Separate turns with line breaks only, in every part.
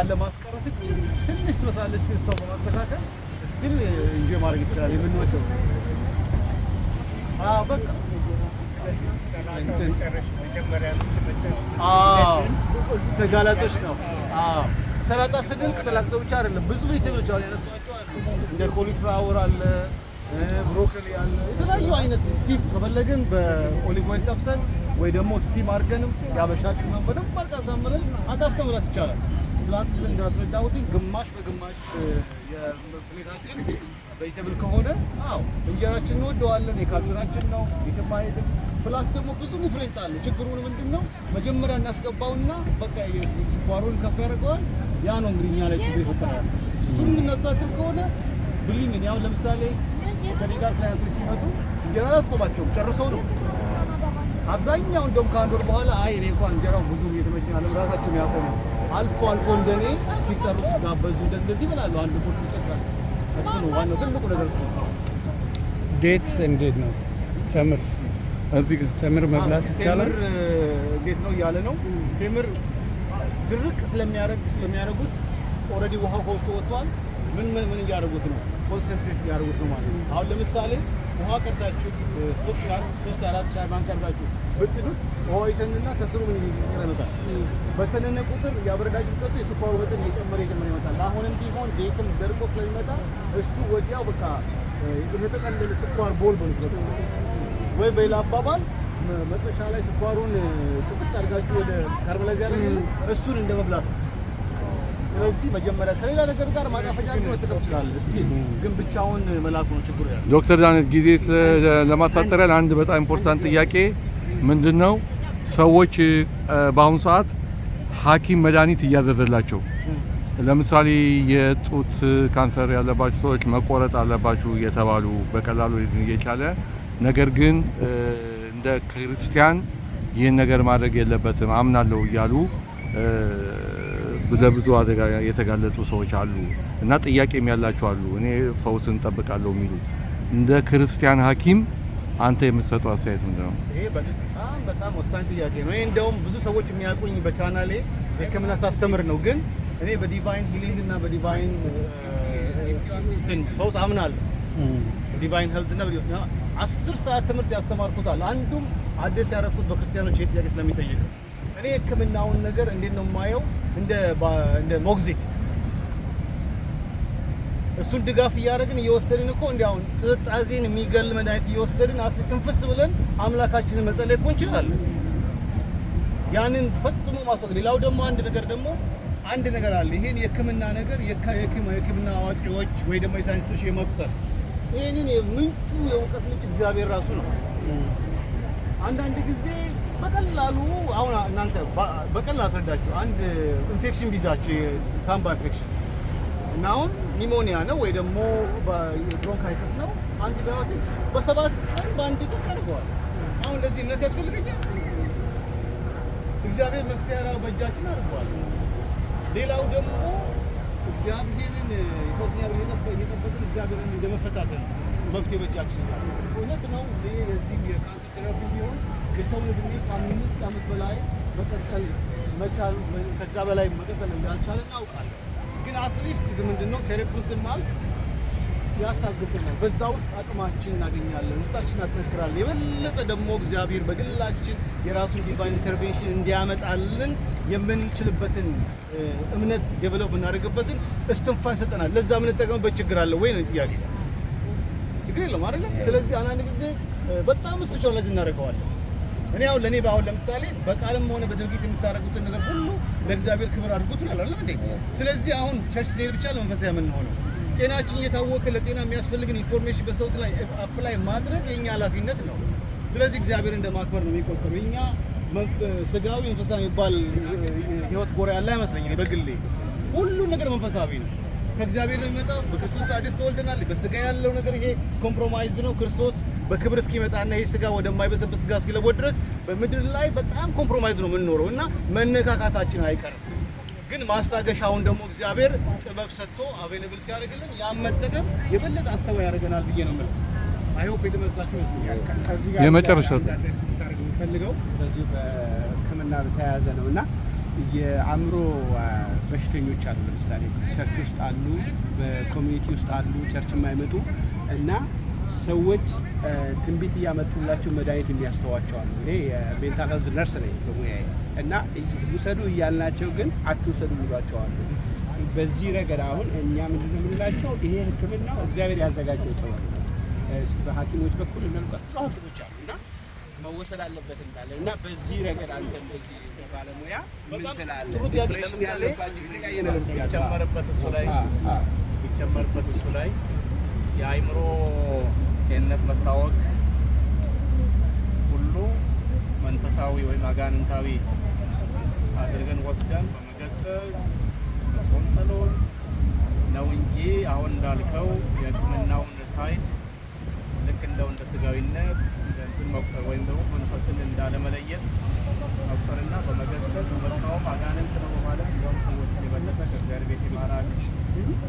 ካለ ማስቀረት ትንሽ ትወሳለች ግን ሰው በማስተካከል ስቲል ኢንጆይ ማድረግ ይችላል የምንወደው በቃ ተጋላጦች ነው ሰላጣ ስንል ቅጠላቅጠው ብቻ አይደለም ብዙ ቬጅቴብሎች አሉ ያነሷቸው አሉ እንደ ኮሊፍላወር አለ ብሮኮሊ አለ የተለያዩ አይነት ስቲም ከፈለግን በኦሊቭ ኦይል ጠብሰን ወይ ደግሞ ስቲም አድርገንም ያበሻ ቅመም በደንብ አድርገን አጣፍተን መብላት ይቻላል ፕላስ እንዳስረዳሁት ግማሽ በግማሽ የፕሌታችን ቬጅቴብል ከሆነ እንጀራችን እንወደዋለን የካልቸራችን ነው የትማየትም ፕላስ ደግሞ ብዙ ኒውትሪየንት አለ ችግሩን ምንድነው መጀመሪያ እናስገባውና በቃ የስኳሩን ከፍ ያደርገዋል ያ ነው እንግዲህ እኛ ላይ ችግር ይፈጠራል እሱን እናዛክል ከሆነ ብሊምን ያው ለምሳሌ ከኔ ጋር ክላይንቶች ሲመጡ እንጀራ አላስቆማቸውም ጨርሰው ነው አብዛኛው እንደውም ከአንድ ወር በኋላ አይ እኔ እንኳን እንጀራው ብዙ እየተመቸኝ አለ ራሳቸው ያቆሙ አልፎ እንደኔ ሲጠሩ ሲጋበዙ እንደዚህ ይላሉ አንድ ቁርጥ ይጨርሳል እሱ ነው ዋናው ትልቁ ነገር እሱ ነው
ዴትስ እንዴት ነው ተምር እዚህ ጋር ተምር መብላት ይቻላል
እንዴት ነው እያለ ነው ተምር ድርቅ ስለሚያደርጉት ኦሬዲ ውሃው ከውስጡ ወጥቷል ምን እያደረጉት ነው ኮንሰንትሬት እያደረጉት ነው ማለት ነው አሁን ለምሳሌ ውሃ ቀርታችሁ 3-4 ሻይ ማንቀርባችሁ ብትዱት ውሃው ይተንና ከስሩ ምን ይረመጣል በተነነ ቁጥር ያበረዳችሁ ቁጥር የስኳሩ መጠን እየጨመረ ይመጣል አሁንም ቢሆን ዴትም ደርቆ ስለሚመጣ እሱ ወዲያው በቃ የተጠቀለለ ስኳር ቦል በልቶ ወይ በሌላ አባባል መጥበሻ ላይ ስኳሩን ጥቅስ አድርጋችሁ ወደ ካርሜላይዝ ያደርጋል እሱን እንደመብላት ስለዚህ መጀመሪያ ከሌላ ነገር ጋር ማጣፈጫ መጠቀም ይችላል እስቲ ግን ብቻውን መላኩ ነው ችግሩ ያለው
ዶክተር ዳንኤል ጊዜ ለማሳጠሪያ አንድ በጣም ኢምፖርታንት ጥያቄ ምንድነው ሰዎች በአሁኑ ሰዓት ሐኪም መድኃኒት እያዘዘላቸው ለምሳሌ የጡት ካንሰር ያለባቸው ሰዎች መቆረጥ አለባችሁ እየተባሉ በቀላሉ እየቻለ ነገር ግን እንደ ክርስቲያን ይህን ነገር ማድረግ የለበትም አምናለሁ እያሉ ለብዙ አደጋ የተጋለጡ ሰዎች አሉ እና ጥያቄም ያላቸው አሉ እኔ ፈውስን እንጠብቃለሁ የሚሉ እንደ ክርስቲያን ሐኪም አንተ የምትሰጠው አስተያየት ምንድነው?
ይሄ በጣም ወሳኝ ጥያቄ ነው። ይሄ እንደውም ብዙ ሰዎች የሚያውቁኝ በቻናሌ ሕክምና ሳስተምር ነው። ግን እኔ በዲቫይን ሂሊንግ እና በዲቫይን ፈውስ አምናለሁ። ዲቫይን ሄልዝ እና 10 ሰዓት ትምህርት ያስተማርኩታል። አንዱም አዲስ ያደረኩት በክርስቲያኖች ጥያቄ ስለሚጠይቅ እኔ ሕክምናውን ነገር እንዴት ነው የማየው እንደ ሞግዚት እሱን ድጋፍ እያደረግን እየወሰድን እኮ እንዲያው ጥጣዜን የሚገል መድኃኒት እየወሰድን አትሊስት ትንፍስ ብለን አምላካችንን መጸለይ እኮ እንችላለን። ያንን ፈጽሞ ማስወገድ። ሌላው ደግሞ አንድ ነገር አለ። ይሄን የሕክምና ነገር የሕክምና አዋቂዎች ወይ ደግሞ የሳይንቲስቶች የመቁጠር ይሄንን የምንጩ የእውቀት ምንጭ እግዚአብሔር ራሱ ነው። አንዳንድ ጊዜ በቀላሉ አሁን እናንተ በቀላሉ አስረዳችሁ አንድ ኢንፌክሽን ቢዛችሁ የሳምባ ኢንፌክሽን እና አሁን ኒሞኒያ ነው ወይ ደግሞ ብሮንካይተስ ነው አንቲባዮቲክስ በ7 ቀን በአንድ ቀን ቀርበዋል። አሁን ለዚህ እምነት ያስፈልገኛል? እግዚአብሔር መፍትሄ ያለው በእጃችን አድርጓል። ሌላው ደግሞ እግዚአብሔርን የሶስተኛ እየጠበቅን እግዚአብሔርን እንደመፈታተን መፍትሄ በእጃችን ይላል። እውነት ነው። ለዚህ የካንሰር ቴራፒ ቢሆን የሰው ዕድሜ ከ5 ዓመት በላይ መቀጠል መቻል ከዛ በላይ መቀጠል እንዳልቻለ እናውቃለን። ግን አትሊስት ምንድነው ቴራፒውን ስንማር ያስታግሰናል። በዛ ውስጥ አቅማችን እናገኛለን፣ ውስጣችን እናጠነክራለን። የበለጠ ደግሞ እግዚአብሔር በግላችን የራሱን ዲቫይን ኢንተርቬንሽን እንዲያመጣልን የምንችልበትን እምነት ዴቨሎፕ እናደርግበትን እስትንፋስ ይሰጠናል። ለዛ የምንጠቀምበት ችግር አለ ወይ ነው ጥያቄ። ችግር የለም አይደል? ስለዚህ አንዳንድ ጊዜ በጣም ስፔሻላይዝ እናደርገዋለን። እኔ አሁን ለኔ ባሁን ለምሳሌ በቃልም ሆነ በድርጊት የምታደርጉትን ነገር ሁሉ ለእግዚአብሔር ክብር አድርጉት ነው አይደል እንዴ? ስለዚህ አሁን ቸርች ስንሄድ ብቻ ለመንፈሳዊ የምንሆነው ጤናችን እየታወቀ ለጤና የሚያስፈልግን ኢንፎርሜሽን በሰውት ላይ አፕላይ ማድረግ የኛ ኃላፊነት ነው። ስለዚህ እግዚአብሔር እንደማክበር ነው የሚቆጠረው። እኛ ስጋዊ መንፈሳዊ የሚባል ህይወት ጎራ ያለ አይመስለኝም። በግሌ ሁሉ ነገር መንፈሳዊ ነው። ከእግዚአብሔር ነው የሚመጣው። በክርስቶስ አዲስ ተወልደናል። በስጋ ያለው ነገር ይሄ ኮምፕሮማይዝ ነው። ክርስቶስ በክብር እስኪመጣና ይሄ ስጋ ወደማይበሰብስ ስጋ እስኪለወጥ ድረስ በምድር ላይ በጣም ኮምፕሮማይዝ ነው የምንኖረው እና መነካካታችን አይቀርም። ግን ማስታገሻውን ደግሞ እግዚአብሔር ጥበብ ሰጥቶ አቬለብል ሲያደርግልን ያን መጠቀም የበለጠ አስተዋይ ያደርገናል ብዬ ነው የምለው። አይ ሆፕ የተመሳሳችሁ
ከዚህ ጋር የመጨረሻው
ታርጉ ፈልገው በዚህ በሕክምና በተያያዘ ነውና የአእምሮ በሽተኞች አሉ። ለምሳሌ ቸርች ውስጥ አሉ፣ በኮሚኒቲ ውስጥ አሉ፣ ቸርች የማይመጡ እና ሰዎች ትንቢት እያመጡላቸው መድኃኒት የሚያስተዋቸው አሉ። እኔ የሜንታል ሄልዝ ነርስ ነኝ በሙያዬ እና ውሰዱ እያልናቸው ግን አትውሰዱ ብሏቸው አሉ። በዚህ ረገድ አሁን እኛ ምንድነው የምንላቸው? ይሄ ሕክምናው እግዚአብሔር ያዘጋጀው ጥበብ ነው። በሐኪሞች በኩል እንደልኳት ብዙ ሐኪሞች አሉ እና መወሰድ አለበት እንዳለን እና በዚህ ረገድ አንተ እንደዚህ ባለሙያ ምን ትላለህ?
ጥሩ ጥያቄ። ለምሳሌ ቢጨመርበት እሱ ላይ የአእምሮ ጤንነት መታወቅ ሁሉ መንፈሳዊ ወይም አጋንንታዊ አድርገን ወስደን በመገሰጽ በጾም ጸሎት ነው እንጂ አሁን እንዳልከው የሕክምናውን ሳይድ ልክ እንደው እንደ ስጋዊነት እንትን መቁጠር ወይም ደግሞ መንፈስን እንዳለመለየት መቁጠርና በመገሰጽ በመቃወም አጋንንት ነው ማለት እንደውም ሰዎችን የበለጠ ከእግዚአብሔር ቤት የማራቅ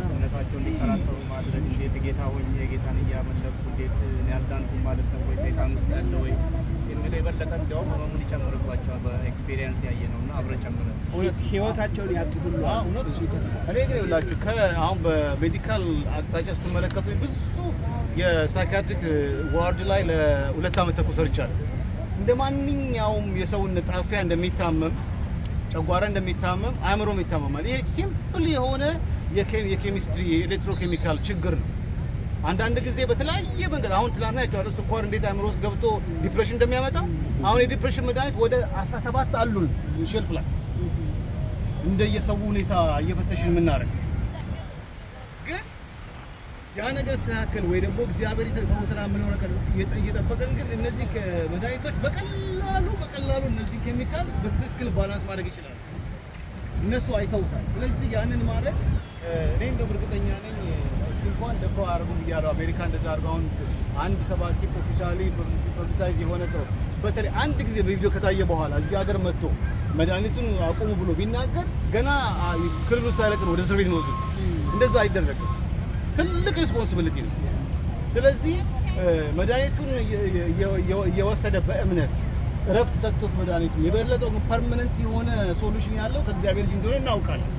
እምነታቸውን እንዲጠራጠሩ ማድረግ እንዴት ጌታ ሆኜ ጌታን እያመለኩ እንዴት ያልዳንኩም ማለት ነው ወይ ሰይጣን ውስጥ ያለ ወይ የሚለው የበለጠ እንዲያውም ህመሙን ይጨምርባቸዋል። በኤክስፔሪየንስ ያየ ነው እና አብረን ጨምረን
ህይወታቸውን ያጡ ሁሉ ብዙ
እኔ ግን ይኸውላችሁ አሁን በሜዲካል አቅጣጫ ስትመለከቱ ብዙ የሳይካትሪክ ዋርድ ላይ ለ2 ዓመት ተኩል ሰርቻለሁ። እንደ ማንኛውም የሰውነት ጣፊያ እንደሚታመም ጨጓራ እንደሚታመም አእምሮም ይታመማል። ይሄ ሲምፕል የሆነ የኬሚስትሪ የኤሌክትሮኬሚካል ችግር ነው። አንዳንድ ጊዜ በተለያየ መንገድ አሁን ትላንትና ያለው ስኳር እንዴት አእምሮ ውስጥ ገብቶ ዲፕሬሽን እንደሚያመጣ አሁን የዲፕሬሽን መድኃኒት ወደ 17 አሉን ሼልፍ ላይ እንደየሰው ሁኔታ እየፈተሽን የምናደርግ ግን ያ ነገር ሲያከል ወይ ደግሞ እግዚአብሔር የተፈወሰና ምን ሆነ እየጠበቀን ግን እነዚህ መድኃኒቶች በቀላሉ እነዚህ ኬሚካል በትክክል ባላንስ ማድረግ ይችላሉ። እነሱ አይተውታል። ስለዚህ ያንን ማድረግ እኔ እንደው እርግጠኛ ነኝ እንኳን ደፍሮ አያደርጉም እያሉ አሜሪካ እንደዛ አድርገው አሁን አንድ ሰባኪ ኦፊሻሊ ፕሮፌሳይዝ የሆነ ሰው በተለይ አንድ ጊዜ በቪዲዮ ከታየ በኋላ እዚህ ሀገር መጥቶ መድኃኒቱን አቁሙ ብሎ ቢናገር ገና ክልሉ ሳይለቅ ነው ወደ እስር ቤት መውሰድ። እንደዛ አይደረግም። ትልቅ ሪስፖንሲቢሊቲ ነው። ስለዚህ መድኃኒቱን እየወሰደ በእምነት እረፍት ሰጥቶት መድኃኒቱ የበለጠው ፐርመነንት የሆነ ሶሉሽን ያለው ከእግዚአብሔር ልጅ እንደሆነ እናውቃለን።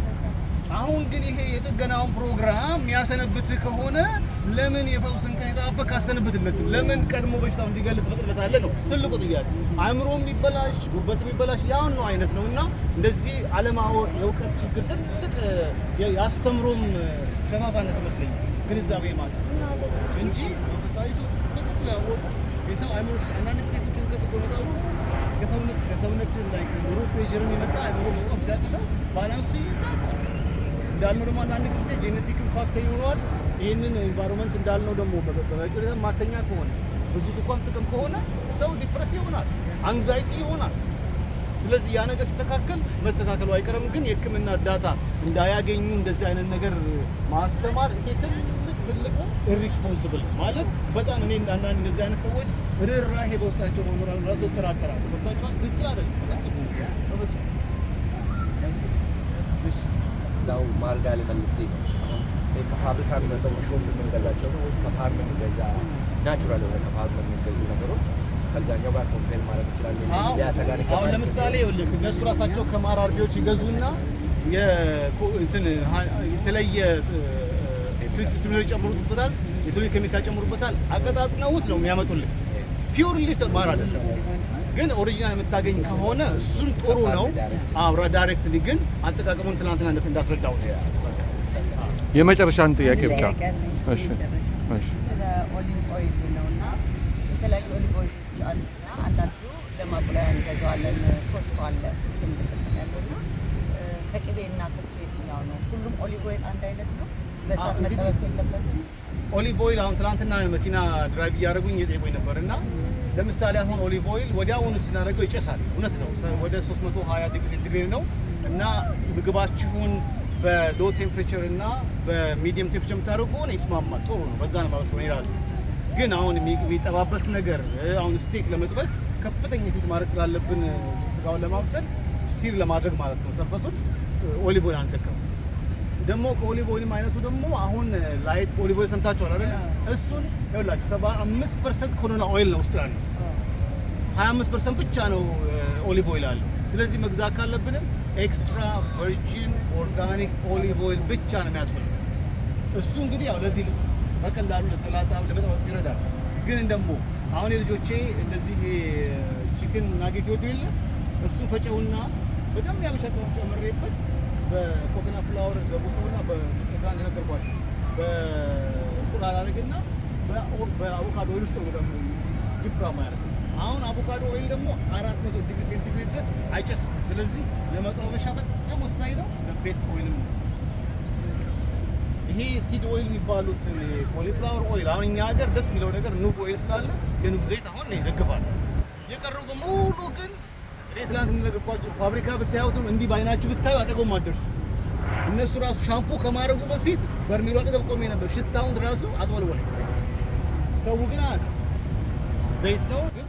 አሁን ግን ይሄ የጥገናውን ፕሮግራም የሚያሰነብትህ ከሆነ ለምን የፈውስን ቀን የጠበቅ አሰነብትለትም? ለምን ቀድሞ በሽታው እንዲገል ትፈቅድለታለህ ነው ትልቁ ጥያቄ። አእምሮ የሚበላሽ ጉበት የሚበላሽ ያው ነው አይነት ነው እና እንደዚህ አለማወቅ የእውቀት ችግር ትልቅ ያስተምሮም ሸፋፋነት ይመስለኛል። ግንዛቤ ማጣት እንጂ መንፈሳዊ ሰው በቅጡ ያወቁ የሰው አእምሮ አንዳንድ ጊዜ ጭንቀት እኮ ነው ከሰውነት ላይ ኑሮ ፕሬሽርም የመጣ አእምሮ መቆም ሲያቅተው ባላንሱ ይይዛል። እንዳልነው ደግሞ አንዳንድ ጊዜ ጄኔቲክም ፋክተር ይሆናል። ይህንን ኤንቫይሮንመንት እንዳልነው ደግሞ በመጨረሻ ማተኛ ከሆነ ብዙ ስኳር ጥቅም ከሆነ ሰው ዲፕረስ ይሆናል፣ አንግዛይቲ ይሆናል። ስለዚህ ያ ነገር ሲስተካከል መስተካከሉ አይቀርም። ግን የሕክምና እርዳታ እንዳያገኙ እንደዚህ አይነት ነገር ማስተማር ይሄ ትልቅ ኢሪስፖንሲብል ማለት በጣም እኔ አንዳንድ እንደዚህ አይነት ሰዎች ርህራሄ በውስጣቸው መኖራል ራሱ ተራተራል። ወጣቸዋል ግጭ አይደለም ተበጽ
እዛው ማርጋ ሊመልስ ነው። ከፋብሪካ የሚመጣው ሾፕ የምንገዛቸው ከፋርም የምንገዛ ናቹራል የሆነ ከፋርም የምንገዙ ነገሮች ከዛኛው ጋር ኮምፔር ማድረግ እንችላለን። ያሰጋን
አሁን ለምሳሌ እነሱ ራሳቸው ከማር አርቢዎች ይገዙና የተለየ ስቲሙሌተር ይጨምሩበታል፣ የተለየ ኬሚካል ይጨምሩበታል። አቀጣጥነውት ነው የሚያመጡልን። ፒውርሊ ማር አለ ግን ኦሪጂናል የምታገኝ ከሆነ እሱን ጥሩ ነው። አብራ ዳይሬክትሊ ግን አጠቃቀሙን ትናንትና እንዳስረዳው
የመጨረሻን ጥያቄ ብቻ እሺ
ስለ ኦሊቭ ኦይል ነውና የተለያዩ ኦሊቭ ኦይሎች አሉና አንዳንዱ ለማቁላያ እንገዛዋለን። ኮስኮ አለ ያለውና ከቅቤና ከሱ የትኛው ነው? ሁሉም ኦሊቭ ኦይል አንድ አይነት ነው? በሳት መጠበስ የለበትም?
ኦሊቭ ኦይል አሁን ትናንትና መኪና ድራይቭ እያደረጉኝ የጠየቁኝ ነበርና ለምሳሌ አሁን ኦሊቭ ኦይል ወዲያውኑ ስናደርገው ይጨሳል። እውነት ነው። ወደ 320 ዲግሪ ሴንቲግሬድ ነው እና ምግባችሁን በሎ ቴምፕሬቸር እና በሚዲየም ቴምፕሬቸር የምታደርጉ ከሆነ ይስማማል። ጥሩ ነው። በዛ ነው ማለት ነው ይራስ። ግን አሁን የሚጠባበስ ነገር አሁን ስቴክ ለመጥበስ ከፍተኛ ሂት ማድረግ ስላለብን ስጋውን ለማብሰል ሲል ለማድረግ ማለት ነው ሰርፈሱት ኦሊቭ ኦይል አንጠቀም። ደግሞ ከኦሊቭ ኦይልም አይነቱ ደግሞ አሁን ላይት ኦሊቭ ኦይል ሰምታችኋል አይደል? እሱን ይኸውላችሁ 75% ኮኖላ ኦይል ነው ውስጥ ያለው፣ 25% ብቻ ነው ኦሊቭ ኦይል አለው። ስለዚህ መግዛት ካለብንም ኤክስትራ ቨርጂን ኦርጋኒክ ኦሊቭ ኦይል ብቻ ነው የሚያስፈልገው። እሱ እንግዲህ ያው ለዚህ በቀላሉ ለሰላጣ ለበጣም ይረዳል። ግን ደግሞ አሁን የልጆቼ እንደዚህ ቺክን ናጌት ይወዱ የለ እሱ ፈጨውና በጣም ያበሻቀው ጨምሬበት በኮኮናት ፍላወር በቦሰውና በጥቃን ነገርኳችሁ በእንቁላል አድርግና በአቮካዶ ኦይል ውስጥ ነው ይፍራ ማለት ነው። አሁን አቮካዶ ኦይል ደግሞ 400 ዲግሪ ሴንቲግሬድ ድረስ አይጨስም። ስለዚህ ለመጥበሻ በጣም ወሳኝ ነው። ለቤስት ኦይል ነው ይሄ። ሲድ ኦይል የሚባሉት ኮሊፍላወር ኦይል አሁን እኛ ሀገር ደስ የሚለው ነገር ኑግ ኦይል ስላለ የኑግ ዘይት አሁን ነው ይደግፋል። የቀረው በሙሉ ግን ትናንት እንደነገርኳችሁ ፋብሪካ ብታዩት እንዲህ ባይናችሁ ብታዩ አጠገቡ ማደርሱ እነሱ ራሱ ሻምፑ ከማድረጉ በፊት በርሜሉ አጠገብ ቆሜ ነበር። ሽታውን ራሱ አጥወልወለ። ሰው ግን ዘይት ነው ግን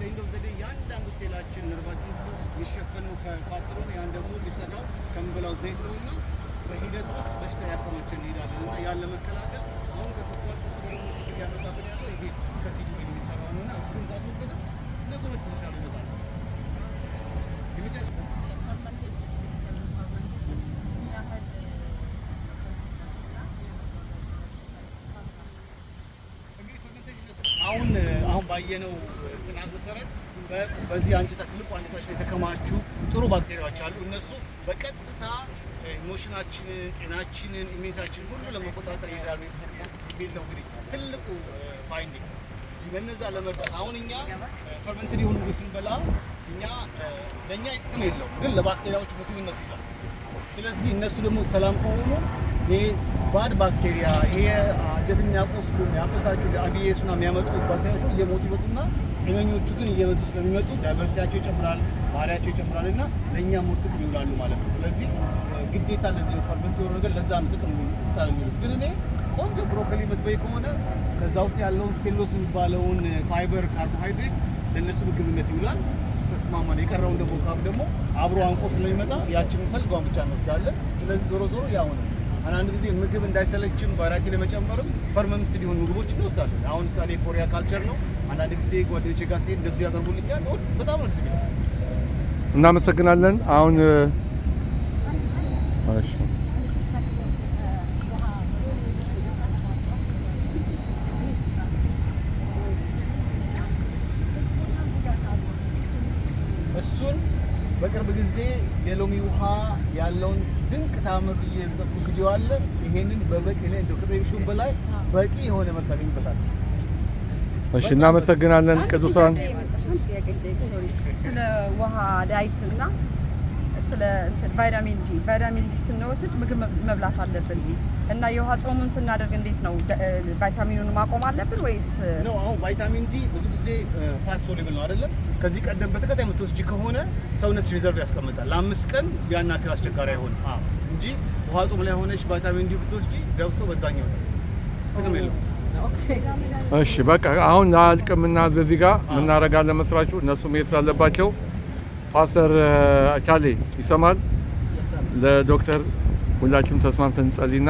እንደው ዘዴ ያንዳንዱ ሴላችን ነርቫችን የሚሸፈነው ከፋት ስለሆነ ያን ደግሞ የሚሰራው ከምንበላው ዘይት ነውና በሂደት ውስጥ በሽታ ያከማችን እንሄዳለን እና ያን ለመከላከል አሁን ከስኳር ቀጥሎ ደግሞ ችግር ያመጣብን ያለው ይሄ ከሲድ ኦይል የሚሰራው ነውና እሱን ካስወገደ ነገሮች ተሻለ ይመጣሉ። አሁን ባየነው ጥናት መሰረት በዚህ አንጀታ ትልቁ አንጀታችን የተከማቹ ጥሩ ባክቴሪያዎች አሉ። እነሱ በቀጥታ ኢሞሽናችን፣ ጤናችንን፣ ኢሚኒታችንን ሁሉ ለመቆጣጠር ይሄዳሉ። ነው እንግዲህ ትልቁ ፋይንዲንግ ለነዛ ለመርዳት አሁን እኛ ፈርመንትድ የሆኑ ምግብ ስንበላ እኛ ለእኛ ጥቅም የለውም፣ ግን ለባክቴሪያዎቹ ምግብነት ይላል። ስለዚህ እነሱ ደግሞ ሰላም ከሆኑ ይሄ ባድ ባክቴሪያ ይሄ አንጀትን የሚያቆስሉ የሚያበሳጩ አቢኤስ ምናምን የሚያመጡ ባክቴሪያዎች እየሞቱ ይመጡና ጤነኞቹ ግን እየበዙ ስለሚመጡ ዳይቨርሲቲያቸው ይጨምራል፣ ባህሪያቸው ይጨምራል እና ለእኛ ሙር ጥቅም ይውላሉ ማለት ነው። ስለዚህ ግዴታ ለዚህ ነው ፈርመንት የሆነ ነገር ለዛ ነው ጥቅም ይስጣል የሚሉት። ግን እኔ ቆንጆ ብሮኮሊ የምትበይ ከሆነ ከዛ ውስጥ ያለውን ሴሎስ የሚባለውን ፋይበር ካርቦሃይድሬት ለእነሱ ምግብነት ይውላል። ተስማማን። የቀረውን ደግሞ ካብ ደግሞ አብሮ አንቆ ስለሚመጣ ያችንን ፈልገዋን ብቻ እንወስዳለን። ስለዚህ ዞሮ ዞሮ ያው ነው። አንዳንድ ጊዜ ምግብ እንዳይሰለችም ቫራይቲ ለመጨመርም ፈርመንት ሊሆኑ ምግቦች እንወስዳለን። አሁን ምሳሌ ኮሪያ ካልቸር ነው። አንዳንድ ጊዜ ጓደኞቼ ጋር ሲሄድ እንደሱ ያቀርቡልኛል። በጣም ነው ደስ የሚለው።
እናመሰግናለን። አሁን እሺ
እሱን በቅርብ ጊዜ የሎሚ ውሃ ያለውን ድንቅ ታምር እየተጠፉ ቪዲዮ አለ። ይሄንን በበቂ ላይ እንደው ከጠይሹም በላይ በቂ የሆነ መልስ አገኝበታል።
እሺ እናመሰግናለን ቅዱሳን።
ስለ ውሃ ዳይት እና ስለ ቫይታሚን ዲ ስንወስድ ምግብ መብላት አለብን እና የውሃ ጾሙን ስናደርግ እንዴት ነው ቫይታሚኑን ማቆም አለብን ወይስ
ነው? አሁን ቫይታሚን ዲ ብዙ ጊዜ ፋት ሶሉብል ነው አይደለም? ከዚህ ቀደም በተከታይ የምትወስጂ ከሆነ ሰውነት ሪዘርቭ ያስቀምጣል። ለ5 ቀን ቢያናክል አስቸጋሪ አይሆንም እንጂ ውሃ ጾም ላይ ሆነሽ ቫይታሚን ዲ ብትወስጂ ገብቶ በዛኛው ጥቅም የለውም።
እሺ በቃ አሁን አልቅምና በዚህ ጋር ምን እናደርጋለን መስራችሁ እነሱ መሄድ ስላለባቸው ፓስተር ቻሌ ይሰማል። ለዶክተር ሁላችሁም ተስማምተን እንጸልይና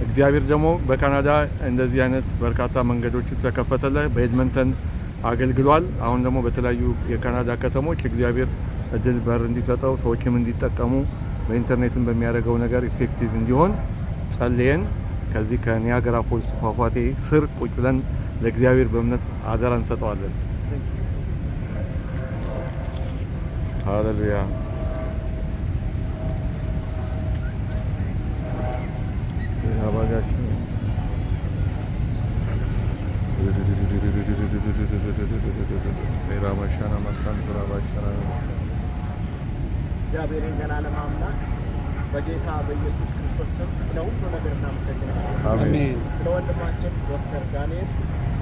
እግዚአብሔር ደግሞ በካናዳ እንደዚህ አይነት በርካታ መንገዶች ስለከፈተለ በኤድመንተን አገልግሏል። አሁን ደግሞ በተለያዩ የካናዳ ከተሞች እግዚአብሔር እድል በር እንዲሰጠው ሰዎችም እንዲጠቀሙ በኢንተርኔትም በሚያደርገው ነገር ኢፌክቲቭ እንዲሆን ጸልየን ከዚህ ከኒያገራ ፎልስ ፏፏቴ ስር ቁጭ ብለን ለእግዚአብሔር በእምነት አደራ እንሰጠዋለን። ሃሌሉያ።
እግዚአብሔር የዘላለም አምላክ በጌታ በኢየሱስ ክርስቶስ ስም ስለ ሁሉ ነገር እናመሰግናለን።
አሜን።
ስለ ወንድማችን ዶክተር ዳንኤል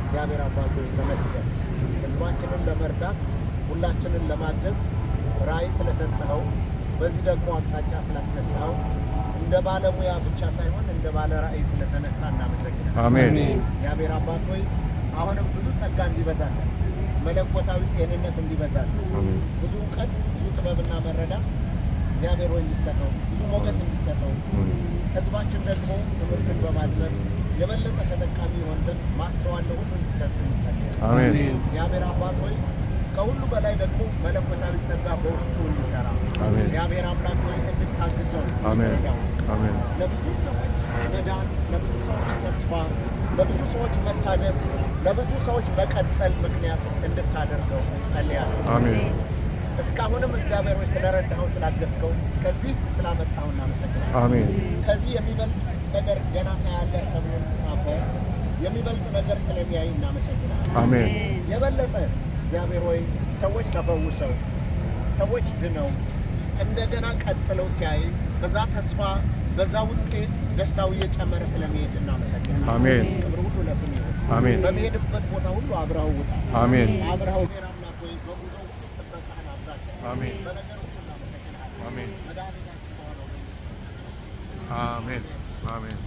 እግዚአብሔር አባቶ ተመስገን። ህዝባችንን ለመርዳት ሁላችንን ለማገዝ ራዕይ ስለሰጠኸው በዚህ ደግሞ አቅጣጫ ስላስነሳኸው እንደ ባለሙያ ብቻ ሳይሆን እንደ ባለ ራዕይ ስለተነሳ እናመሰግናለን።
አሜን።
እግዚአብሔር አባት ሆይ አሁንም ብዙ ጸጋ እንዲበዛለት፣ መለኮታዊ ጤንነት እንዲበዛለት፣ ብዙ እውቀት፣ ብዙ ጥበብና መረዳት እግዚአብሔር ሆይ እንዲሰጠው፣ ብዙ ሞገስ እንዲሰጠው፣ ህዝባችን ደግሞ ትምህርትን በማድመጥ የበለጠ ተጠቃሚ ይሆን ዘንድ ማስተዋል ሁሉ እንዲሰጥ እንጸልያለን።
አሜን።
እግዚአብሔር አባት ሆይ ከሁሉ በላይ ደግሞ መለኮታዊ ጸጋ በውስጡ እንዲሰራ
አሜን።
እግዚአብሔር አምላክ ሆይ እንድታግዘው
አሜን።
እንድትረዳው፣
አሜን።
ለብዙ ሰዎች መዳን፣ ለብዙ ሰዎች ተስፋ፣ ለብዙ ሰዎች መታደስ፣ ለብዙ ሰዎች መቀጠል ምክንያት እንድታደርገው ጸልያለሁ።
አሜን።
እስካሁንም እግዚአብሔር ሆይ ስለረዳኸው ስላገዝከው እስከዚህ ስላመጣኸው እናመሰግናለን።
አሜን።
ከዚህ የሚበልጥ ነገር ገና ታያለህ ተብሎ ተጻፈ። የሚበልጥ ነገር ስለሚያይ እናመሰግናለን።
አሜን።
የበለጠ እግዚአብሔር ሆይ ሰዎች ተፈውሰው ሰዎች ድነው እንደገና ቀጥለው ሲያይ በዛ ተስፋ በዛ ውጤት ደስታው እየጨመረ ስለሚሄድ እናመሰግናለን።
አሜን።
ክብር ሁሉ ለስም ይሁን።
አሜን።
በሚሄድበት ቦታ ሁሉ አብረኸው ውጥ።
አሜን።
አብረኸው አምላክ ሆይ በጉዞ ሁሉ ጥበቃህን አብዛት።
አሜን።
በነገር ሁሉ እናመሰግናለን።
አሜን።
መድኃኒታችን በሆነው በኢየሱስ ክርስቶስ
አሜን። አሜን።